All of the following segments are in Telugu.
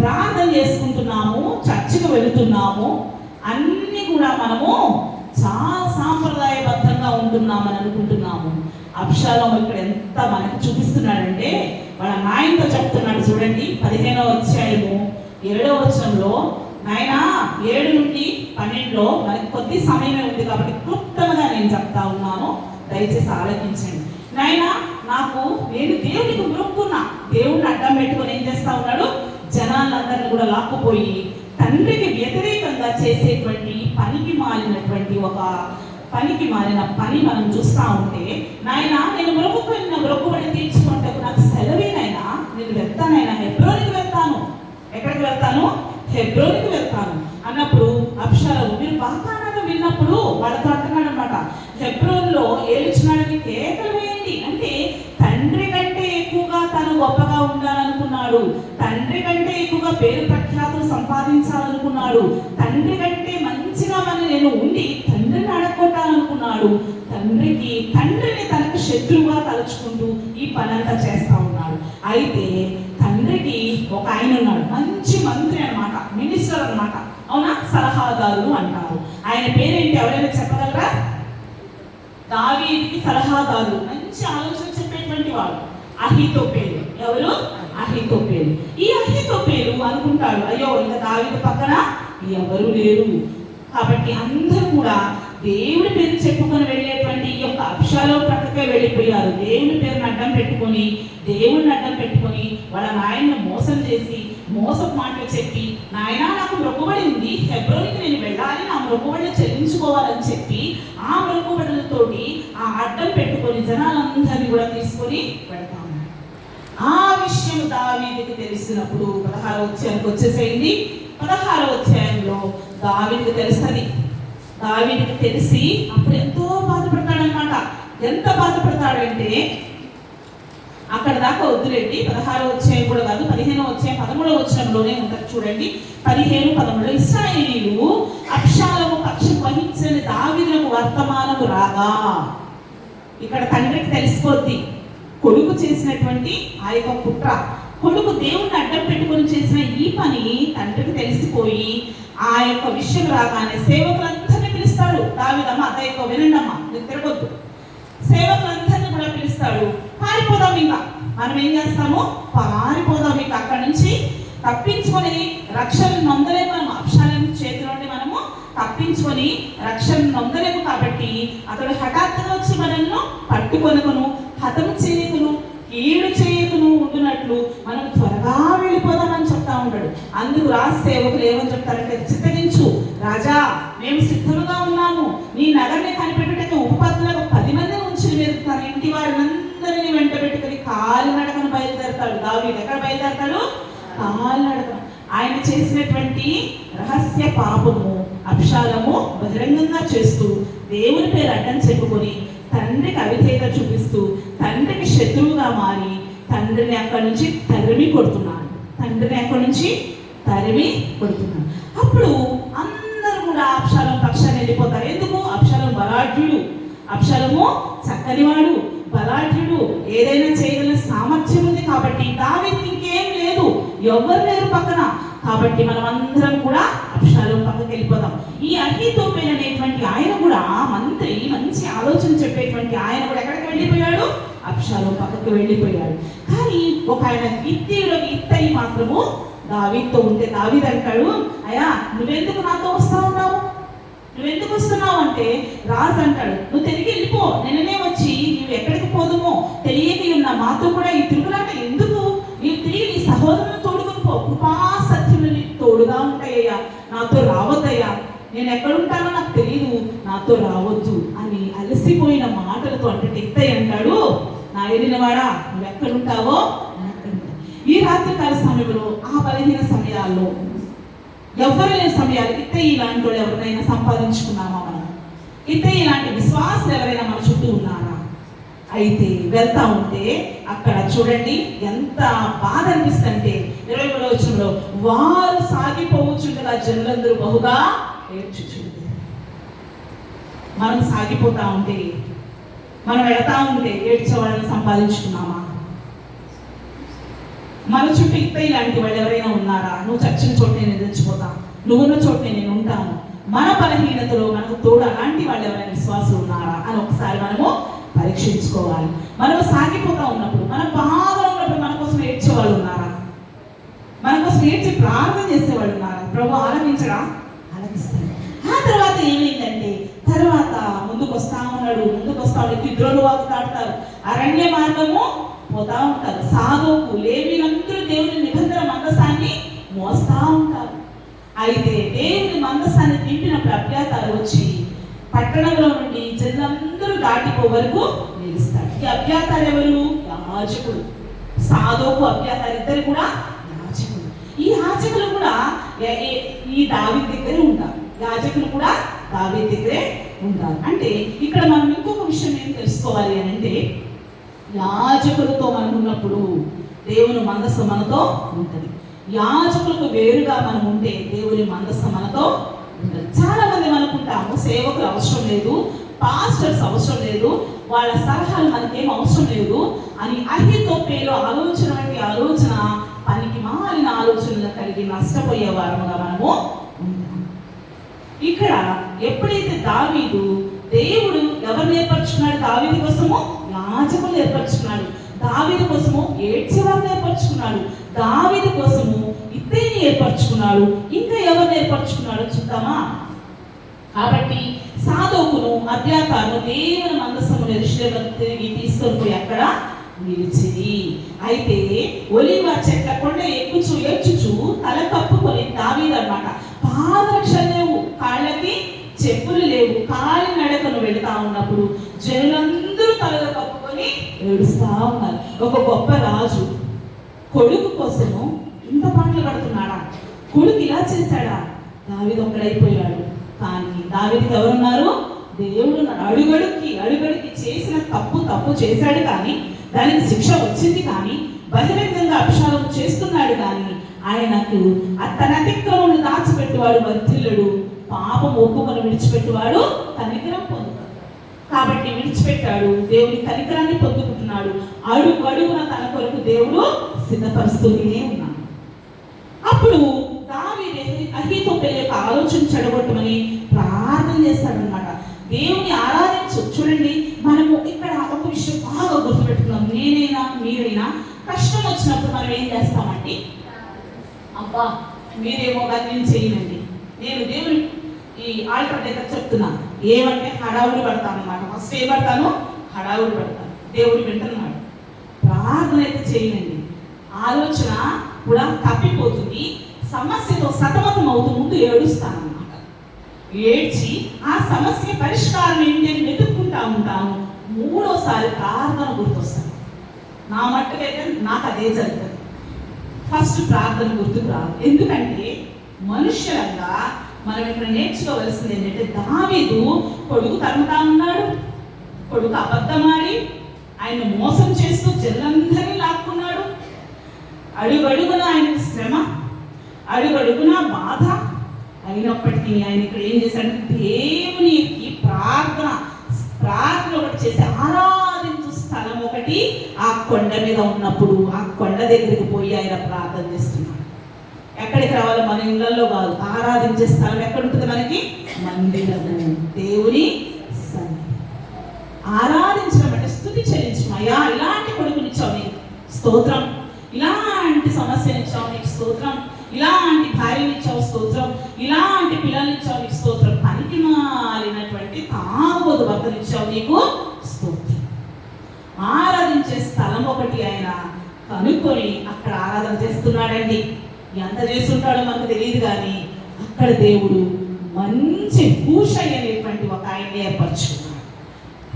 ప్రార్థన చేసుకుంటున్నాము, చర్చికి వెళుతున్నాము, అన్నీ కూడా మనము చాలా సాంప్రదాయబద్ధంగా ఉంటున్నామని అనుకుంటున్నాము. అబ్షాలోము ఇక్కడ ఎంత మనకు చూపిస్తున్నాడంటే వాళ్ళ నాయనతో చెప్తున్నాడు. చూడండి 15వ అధ్యాయము 7వ వచనంలో, నాయనా 7 నుండి 12లో మనకి కొద్ది సమయమే ఉంది కాబట్టి క్లుప్తంగా నేను చెప్తా ఉన్నాను, దయచేసి ఆలోచించండి. నాయనా నేను దేవుడికి మొక్కుకున్నా, దేవుడిని అడ్డం పెట్టుకొని ఏం చేస్తా ఉన్నాడు, జనాలందరినీ కూడా లాక్కుపోయి తండ్రికి వ్యతిరేకంగా చేసేటువంటి పనికి మాలిన పని మనం చూస్తా ఉంటే, నాయన నేను మొక్కుబడి తీర్చుకుంటే నాకు సెలవేనైనా నేను వెళ్తానైనా, హెబ్రోనికి వెళ్తాను. ఎక్కడికి వెళ్తాను? హెబ్రోనికి వెళ్తాను అన్నప్పుడు అబ్షాలోము మీరు వాగ్దానాలు విన్నప్పుడు వాళ్ళతో అంటున్నాడు అనమాట, హెబ్రోన్లో ఏలుచున్నాడని కేకలు వేయండి. అంటే తండ్రి కంటే ఎక్కువగా తను గొప్పగా ఉండాలనుకున్నాడు, తండ్రి కంటే ఎక్కువగా పేరు ప్రఖ్యాతులు సంపాదించాలనుకున్నాడు, తండ్రి కంటే మంచిగా నేను ఉండి తండ్రిని అడగొట్టాలనుకున్నాడు. తండ్రిని తనకు శత్రువుగా తలుచుకుంటూ ఈ పనంతా చేస్తా ఉన్నాడు. అయితే తండ్రికి ఒక ఆయన ఉన్నాడు, మంచి మంత్రి అనమాట, మినిస్టర్ అనమాట, అవునా, సలహాదారు అంటారు. ఆయన పేరేంటి, ఎవరైనా చెప్పగలరా? దావీదుకి సలహాదారు, మంచి ఆలోచన చెప్పేటువంటి వాడు అహీతోపేలు. ఎవరు? అహీతోపేలు. ఈ అహీతోపేలు అనుకుంటాడు, అయ్యో ఇంకా దావీదు పక్కన ఎవరు లేరు కాబట్టి అందరూ కూడా దేవుడి పేరు చెప్పుకొని వెళ్ళేటువంటి ఈ యొక్క అబ్షాలోము ప్రక్కకే వెళ్ళిపోయారు. దేవుడి పేరుని అడ్డం పెట్టుకొని, దేవుడిని అడ్డం పెట్టుకొని వాళ్ళ నాయన్ని మోసం చేసి, మోసపు మాటలు చెప్పి, నాయన నాకు మొక్కుబడి ఉంది, హెబ్రోనికి నేను వెళ్ళాలి, నా మొక్కుబడిని చెల్లించుకోవాలని చెప్పి ఆ మొక్కుబడులతోటి ఆ అడ్డం పెట్టుకొని జనాలందరినీ కూడా తీసుకొని పెడతా ఉన్నారు. ఆ విషయం దావీదుకి తెలిసినప్పుడు 16వ అధ్యాయానికి వచ్చేసేయండి. 16వ అధ్యాయంలో దావీదుకి తెలుస్తుంది. దావీదుకి తెలిసి అప్పుడు ఎంతో బాధపడతాడనమాట. ఎంత బాధపడతాడంటే, అక్కడ దాకా వద్దులేండి, 16వ అధ్యాయం కూడా కాదు, 15వ అధ్యాయం 13వ వచనంలోనే ఉంటుంది. చూడండి 15-13 ఇశ్రాయేలీయులు అబ్షాలోము పక్షం వహించని దావీదుకు వర్తమానము రాగా, ఇక్కడ తండ్రికి తెలిసిపోద్ది కొడుకు చేసినటువంటి ఆ యొక్క కుట్ర, కొడుకు దేవుణ్ణి అడ్డం పెట్టుకొని చేసిన ఈ పని తండ్రికి తెలిసిపోయి ఆ యొక్క విషయం రాగానే సేవకులందరినీ పిలుస్తాడు. దావీదమ్మ అతయ్యకో వినండమ్మా, మీరు తిరగొద్దు, సేవకులందరినీ కూడా పిలుస్తాడు. పారిపోదాం, ఇంకా మనం ఏం చేస్తాము, పారిపోదాం, ఇంకా అక్కడి నుంచి తప్పించుకొని రక్షణ నొందలేము. మనం అబ్షాలోము చేతిలోని మనము తప్పించుకొని రక్షణ నొందలేము కాబట్టి అతడు హఠాత్తుగా వచ్చి మనల్ని పట్టుకొనుకును, హతము చేయకును, కీడు చేయకును ఉంటున్నట్లు మనం త్వరగా వెళ్ళిపోదామని చెప్తా ఉంటాడు. అందుకు సేవకులు ఏమని చెప్తారంటే, చిత్తగించు రాజా, మేము సిద్ధముగా ఉన్నాము, నీ నగర్ని కనిపెట్టుటకు ఉపపత్తులకు 10 మంది ఉంచి మీరు తన ఇంటి వారినందరినీ వెంట పెట్టుకుని కాలినడకను బయలుదేరతాడు. దావీదు ఎక్కడ బయలుదేరతాడు? కాలినడకను. ఆయన చేసినటువంటి రహస్య పాపము అబ్షాలోము బహిరంగంగా చేస్తూ దేవుని పేరు అడ్డం చెప్పుకొని తండ్రికి అవిధేయత చూపిస్తూ తండ్రికి శత్రువుగా మారి తండ్రిని అక్కడి నుంచి తరిమి కొడుతున్నాడు. అప్పుడు అందరూ కూడా అబ్షాలోము పక్షాన్ని వెళ్ళిపోతారు. ఎందుకు? అబ్షాలోము బలాఢ్యుడు, అబ్షాలోము చక్కనివాడు, బలాఢ్యుడు, ఏదైనా చేయగలిగిన సామర్థ్యం ఉంది కాబట్టి దావీదుకి ఇంకేం లేదు, ఎవరు లేరు పక్కన. కాబట్టి మనం అందరం కూడా అబ్షాలోము పక్కకి వెళ్ళిపోదాం. ఈ అహీతోపెలు అనేటువంటి ఆయన కూడా మంత్రి, మంచి ఆలోచన చెప్పేటువంటి ఆయన కూడా ఎక్కడికి వెళ్ళిపోయాడు? అబ్షాలోము పక్కకి వెళ్ళిపోయాడు. కానీ ఒక ఆయన ఇత్తయి మాత్రము దావీదుతో ఉంటే దావీదు అంటాడు, అయ్యా నువ్వెందుకు నాతో వస్తున్నావు అంటే, రాజు అంటాడు, నువ్వు తిరిగి వెళ్ళిపో, నిన్ననే వచ్చి నువ్వు ఎక్కడికి పోదుమో తెలియక ఉన్న మాతో కూడా ఈ తిరుగులాట ఎందుకు, నీవు తిరిగి నీ సహోదరులను తోడుకొని పో, కృపా సత్యములు నీకు తోడుగా ఉంటాయ్యా, నాతో రావద్దయ్యా, నేను ఎక్కడుంటానో నాకు తెలియదు, నాతో రావద్దు అని అలసిపోయిన మాటలతో అంటే ఇత్తయి అంటాడు, నా ఏలినవాడా నువ్వు ఎక్కడుంటావో ఈ రాత్రి కాల సమయంలో, ఆ బలహీన సమయాల్లో, ఎవరు లేని సమయాలు ఇత్తయి ఇలాంటి వాళ్ళు ఎవరినైనా సంపాదించుకున్నామా? మనం ఇత్తయి ఇలాంటి విశ్వాసం ఎవరైనా మన చుట్టూ ఉన్నారా? అయితే వెళ్తా ఉంటే అక్కడ చూడండి ఎంత బాధ అనిపిస్తుంటే 23వ వచనంలో, వారు సాగిపోవచ్చుండగా జనులందరూ బహుగా ఏడ్చుచుంటారు. మనం సాగిపోతా ఉంటే, మనం వెళతా ఉంటే ఏడ్చే వాళ్ళని సంపాదించుకున్నామా? మన చుట్టూ ఇత్తయి లాంటి వాళ్ళు ఎవరైనా ఉన్నారా? నువ్వు చోట నేను చచ్చిపోతా, నువ్వున్న చోట నేను ఉంటాను. మన బలహీనతలో మనకు తోడు అలాంటి వాళ్ళు ఎవరైనా విశ్వాసం ఉన్నారా అని ఒకసారి మనము పరీక్షించుకోవాలి. మనం సాగిపోతా ఉన్నప్పుడు, మన బాధలో ఉన్నప్పుడు మన కోసం ఏడ్చేవాళ్ళు ఉన్నారా? మన కోసం ఏడ్చి ప్రార్థన చేసేవాళ్ళు ఉన్నారా? ప్రభు ఆలకించడా? ఆలకిస్తాడు. ఆ తర్వాత ఏమైందంటే, తర్వాత ముందుకు వస్తా ఉన్నాడు. కిద్రోను వాగు దాటుతారు, అరణ్య మార్గము పోతా ఉంటారు. సాదోకు లేవీలందరూ దేవుని నిబంధన మందసాన్ని మోస్తా ఉంటారు. అయితే దేవుని మందసాన్ని నింపినప్పుడు అబ్యాతారు వచ్చి పట్టణంలో నుండి జనులందరూ దాటిపో వరకు నిలుస్తాడు. ఈ అబ్యాతారు ఎవరు? యాజకుడు. సాదోకు అబ్యాతారు ఇద్దరు కూడా యాజకులు. ఈ యాజకులు కూడా ఈ దావీదు దగ్గరే ఉంటారు. యాజకులు కూడా దావీదు దగ్గరే ఉంటారు. అంటే ఇక్కడ మనం ఇంకొక విషయం ఏం తెలుసుకోవాలి అని అంటే, యాజకులతో మనం ఉన్నప్పుడు దేవుని మందస్సు మనతో ఉంటుంది. యాజకులకు వేరుగా మనం ఉంటే దేవుని మందస్సు మనతో ఉంటుంది. చాలా మంది అనుకుంటాము సేవకులు అవసరం లేదు, పాస్టర్స్ అవసరం లేదు, వాళ్ళ సలహాలు మనకేం అవసరం లేదు అని. అహీతోపెలు ఆలోచన వంటి ఆలోచన పనికి మాలిన ఆలోచనలు కలిగి నష్టపోయే వారముగా మనము ఉంటాం. ఇక్కడ ఎప్పుడైతే దావీదు దేవుడు ఎవరు ఏర్పరచుకున్నాడు? దావీదు కోసము యాజకులు ఏర్పరచుకున్నాడు. దావీదు కోసము ఏడ్చేవారిని ఏర్పరచుకున్నాడు. దావీదు కోసము ఇత్తయిని ఏర్పరచుకున్నాడు. ఇంకా ఎవరిని ఏర్పరచుకున్నాడో చూద్దామా? కాబట్టి సాదోకును అబ్యాతారును దేవుని మందసమును యెరూషలేముకు తిరిగి తీసుకొని పోయి అక్కడ నిలిచిరి. అయితే ఒలీవ చెట్ల కొండ ఎక్కుచు ఏడ్చుచు తల కప్పుకొని దావీదు అన్నమాట, పాదరక్షలు లేవు, కాళ్ళకి చెప్పులు లేవు, కాలి నడకను వెళుతా ఉన్నప్పుడు జనులందరూ తలలు కప్పుకొని ఏడుస్తా ఉన్నారు. ఒక గొప్ప రాజు కొడుకు కోసము ఇంత పాటలు పడుతున్నాడా? కొడుకు ఇలా చేశాడా? దావీదు ఒక్కడైపోయాడు. కానీ దావీదుకి ఎవరున్నారు? దేవుడు అడుగడుకి చేసిన తప్పు చేశాడు, కానీ దానికి శిక్ష వచ్చింది, కానీ బహిరంగంగా అభిషేకం చేస్తున్నాడు, కానీ ఆయనకు తన అతిక్రమను దాచిపెట్టువాడు వర్ధిల్లుడు, పాపం ఒప్పుకొని విడిచిపెట్టువాడు కనికరం పొందుతాడు. కాబట్టి విడిచిపెట్టాడు, దేవుని కనికరాన్ని పొందుకుంటున్నాడు. అడుగున తన కొరకు దేవుడు సిద్ధపరుస్తూనే ఉన్నాడు. అప్పుడు దావీదు అహీతోపెలు యొక్క ఆలోచన చెడగొట్టమని ప్రార్థన చేస్తాడనమాట. దేవుని ఆరాధించు. చూడండి, మనము ఇక్కడ ఒక విషయం బాగా గుర్తుపెట్టుకున్నాం. నేనైనా మీరైనా కష్టం వచ్చినప్పుడు మనం ఏం చేస్తామండి? అబ్బా మీరేమో కానీ నేను చేయనండి, నేను దేవుని ఈ ఆల్టర్ దగ్గర చెప్తున్నాను ఏమంటే హడావుడి పడతాను అనమాట. ఫస్ట్ ఏం పడతాను? హడావుడి పడతాను. దేవుడు వింటున్నాడు. ప్రార్థన అయితే చేయనండి, ఆలోచన కూడా తప్పిపోతుంది, సమస్యతో సతమతం అవుతూ ముందు ఏడుస్తాను అన్నమాట. ఏడ్చి ఆ సమస్య పరిష్కారం ఏంటి అని వెతుక్కుంటా ఉంటాను. మూడోసారి ప్రార్థన గుర్తొస్తాను. నా మట్టుకైతే నాకు అదే జరుగుతుంది. ఫస్ట్ ప్రార్థన గుర్తుకు రాదు. ఎందుకంటే మనుష్యంగా మనం ఇక్కడ నేర్చుకోవలసింది ఏంటంటే, దావీదు కొడుకు తరుముతా ఉన్నాడు, కొడుకు అబద్ధమాడి ఆయన మోసం చేస్తూ జనులందరినీ లాక్కున్నాడు. అడుగడుగున ఆయనకు శ్రమ, అడుగడుగున బాధ. అయినప్పటికీ ఆయన ఇక్కడ ఏం చేశాడు? దేవునికి ప్రార్థన ఒకటి చేసి ఆరాధించు స్థలం ఒకటి ఆ కొండ మీద ఉన్నప్పుడు ఆ కొండ దగ్గరికి పోయి ఆయన ప్రార్థన చేస్తున్నాడు. ఎక్కడికి రావాలి? మన ఇళ్లలో కాదు. ఆరాధించే స్థలం ఎక్కడ ఉంటుంది మనకి? మందిరము, దేవుని సన్నిధి. ఆరాధించడం అంటే స్తుతి చెల్లించడం. అయ్యా ఇలాంటి కొడుకునిచ్చావు నీకు స్తోత్రం, ఇలాంటి సమస్యనిచ్చావు నీకు స్తోత్రం, ఇలాంటి భార్యనిచ్చావు స్తోత్రం, ఇలాంటి పిల్లల్నిచ్చావు నీకు స్తోత్రం, పనికి మారినటువంటి తాగుబోతు భర్తనిచ్చావు నీకు స్తోత్రం. ఆరాధించే స్థలం ఒకటి ఆయన కనుక్కొని అక్కడ ఆరాధన చేస్తున్నాడండి. ఎంత చేస్తుంటాడో మనకు తెలియదు, కానీ అక్కడ దేవుడు మంచి హూషయ్య అనేటువంటి ఒక ఆయన ఏర్పరచుకున్నాడు.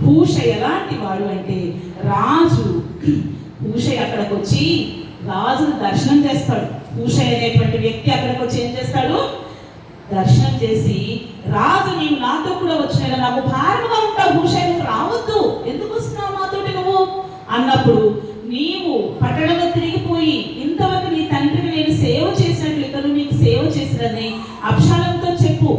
హూషయ్య ఎలాంటి వాడు అంటే, రాజు హూషయ్య అక్కడికి వచ్చి రాజును దర్శనం చేస్తాడు. హూషయ్య అనేటువంటి వ్యక్తి అక్కడికి వచ్చి ఏం చేస్తాడు? దర్శనం చేసి, రాజు నీవు నాతో కూడా వచ్చిన నాకు భారముగా ఉంటావు, హూషయ్య నువ్వు రావద్దు, ఎందుకు వస్తున్నావు నాతోటి నువ్వు అన్నప్పుడు, నీవు పట్టణంలో తిరిగిపోయి ఇంతవరకు నీ తండ్రికి నేను సేవ చేసినట్లు ఇతను నీకు సేవ చేసినని అబ్షాలోముతో చెప్పు,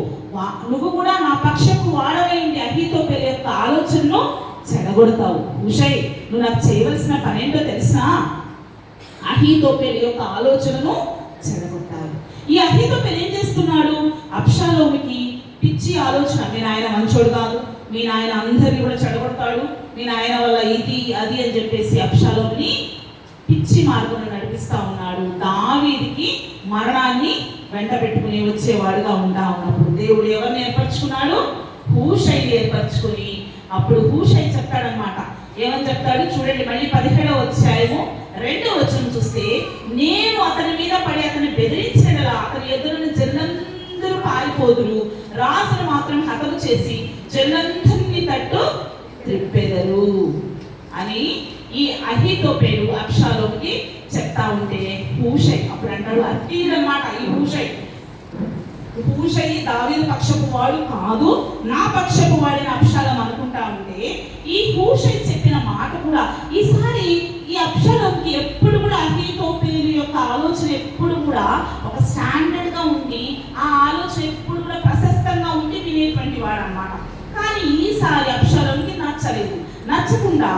నువ్వు కూడా నా పక్షపు వాడవైంది అహీతోపెలు యొక్క ఆలోచనను చెడగొడతావు. హూషయ్య నువ్వు నాకు చేయవలసిన పనేంటో తెలుసా? అహీతోపెలు యొక్క ఆలోచనను చెడగొట్టాలి. ఈ అహీతోపెలు ఏం చేస్తున్నాడు? అబ్షాలోముకి పిచ్చి ఆలోచన, మీ నాయన మంచోడు కాదు, మీ నాయన అందరినీ కూడా చెడగొడతాడు, మీ నాయన వల్ల ఇది అది అని చెప్పేసి అబ్షాలోముని పిచ్చి మార్గంలో నడిపిస్తా ఉన్నాడు. దావీదుకి మరణాన్ని వెంట పెట్టుకుని వచ్చేవాడుగా ఉంటా ఉన్నప్పుడు దేవుడు ఎవరిని ఏర్పరచుకున్నాడు? హూషైని ఏర్పరచుకుని, అప్పుడు హూషై చెప్తాడనమాట. ఏమని చెప్తాడు చూడండి, మళ్ళీ 17వ అధ్యాయము 2వ వచనం చూస్తే, నేను అతని మీద పడి అతన్ని బెదిరించగల అతని ఎదురుని జనులందరూ పారిపోదురు, రాజును మాత్రం హతము చేసి జనులందరినీ తట్టు త్రిప్పెదరు అని ఈ అహీతోపెలు అబ్షాలోముకి చెప్తా ఉంటే, హూషై అప్పుడు అంటాడు, అన్నమాట ఈ హూషై దావీదు పక్షపు వాడు కాదు, నా పక్షపు వాడిని అబ్షాలోము అనుకుంటా ఉంటే, ఈ హూషై చెప్పిన మాట కూడా ఈసారి ఈ అబ్షాలోముకి ఎప్పుడు కూడా అహీతోపెలు యొక్క ఆలోచన ఎప్పుడు కూడా ఒక స్టాండర్డ్ గా ఉండి, ఆ ఆలోచన ఎప్పుడు కూడా ప్రశస్తంగా ఉండి వినేటువంటి వాడు అన్నమాట. కానీ ఈసారి అబ్షాలోముకి నచ్చకుండా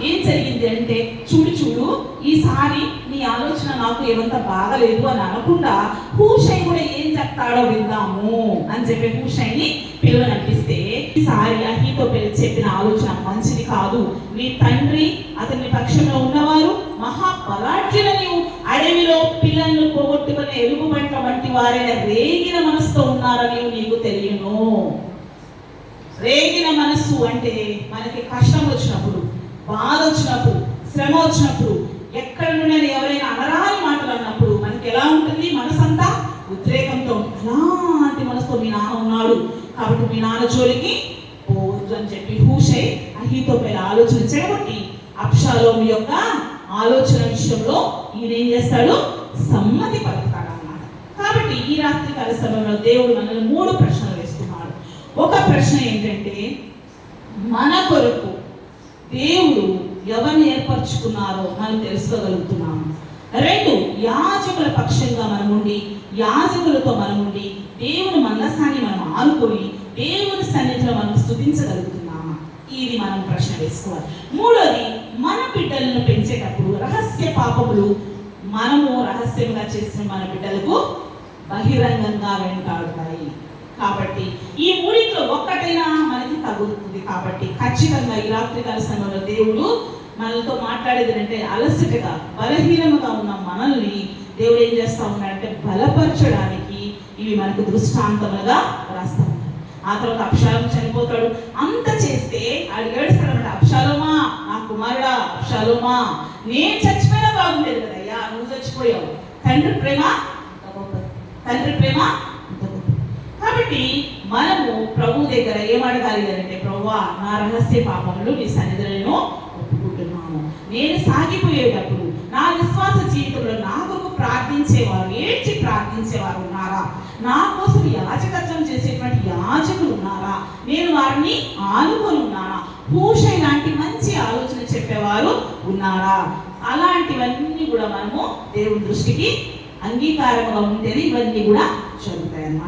ఏం జరిగింది అంటే, చూడు ఈసారి నీ ఆలోచన నాకు ఏమంత బాగలేదు అని అనకుండా హూషై కూడా ఏం చెప్తాడో విందాము అని చెప్పి హూషైని పిలువననిపిస్తే, ఈసారి అహీతోపెలు చెప్పిన ఆలోచన మంచిది కాదు, మీ తండ్రి అతని పక్షంలో ఉన్నవారు మహాబలాఢ్యులని, అడవిలో పిల్లలను పోగొట్టుకుని ఎలుగుబంట వంటి వారైన రేగిన మనసుతో ఉన్నారని నీకు తెలియను. రేగిన మనస్సు అంటే మనకి కష్టం వచ్చినప్పుడు, బాధ వచ్చినప్పుడు, శ్రమ వచ్చినప్పుడు, ఎక్కడ నుండి ఎవరైనా అనరాని మాటలు అన్నప్పుడు మనకి ఎలా ఉంటుంది? మనసంతా ఉద్రేకంతో, అలాంటి మనసుతో మీ నాన్న ఉన్నాడు కాబట్టి మీ నాన్న జోలికి పోవద్దు అని చెప్పి హూషై అహీతోపెలు ఆలోచన చెడగొట్టి అబ్షాలోము యొక్క ఆలోచన విషయంలో ఈయన ఏం చేస్తాడు? సమ్మతి పలుకుతాడు అన్నమాట. కాబట్టి ఈ రాత్రి కాల సమయంలో దేవుడు మనల్ని 3 ప్రశ్నలు వేస్తున్నాడు. ఒక ప్రశ్న ఏంటంటే, మన కొరకు దేవుడు ఎవరిని ఏర్పరచుకున్నారో మనం తెలుసుకోగలుగుతున్నాము. 2, యాజకుల పక్షంగా మనముండి, యాజకులతో మనముండి దేవుని మందసాన్ని మనం ఆనుకొని దేవుని సన్నిధిలో మనం స్తుతించగలుగుతున్నామా? ఇది మనం ప్రశ్న వేసుకోవాలి. 3వది, మన బిడ్డలను పెంచేటప్పుడు రహస్య పాపములు మనము రహస్యంగా చేసిన మన బిడ్డలకు బహిరంగంగా వెంటాడుతాయి. కాబట్టి ఈ 3లో ఒక్కటైనా మనకి తగులుతుంది. కాబట్టి ఖచ్చితంగా ఈ రాత్రికాల సమయంలో దేవుడు మనతో మాట్లాడేది అంటే, అలసటగా బలహీనముగా ఉన్న మనల్ని దేవుడు ఏం చేస్తా ఉన్నాడంటే బలపరచడానికి ఇవి మనకు దృష్టాంతములుగా రాస్తా ఉన్నాడు. ఆ తర్వాత అబ్షాలోము చనిపోతాడు. అంత చేస్తే ఆడు ఏడుస్తాడన్నమాట, అబ్షాలోమా నా కుమారుడా, అబ్షాలోమా నేను చచ్చిపోయినా బాగుండేది కదయ్యా, నువ్వు చచ్చిపోయావు. తండ్రి ప్రేమ కాబట్టి మనము ప్రభు దగ్గర ఏమడగాలి అంటే, ప్రభువా నా రహస్య పాపములు నీ సన్నిధిలో ఒప్పుకుంటున్నాను. నేను సాగిపోయేటప్పుడు నా విశ్వాస జీవితంలో నా కొరకు ప్రార్థించేవారు, ఏడ్చి ప్రార్థించేవారు ఉన్నారా? నా కోసం యాజకత్వం చేసేటువంటి యాజకులు ఉన్నారా? నేను వారిని ఆనుకొని ఉన్నారా? హూషై లాంటి మంచి ఆలోచన చెప్పేవారు ఉన్నారా? అలాంటివన్నీ కూడా మనము దేవుని దృష్టికి అంగీకారంగా ఉంటేనే ఇవన్నీ కూడా జరుగుతాయి అన్నమాట.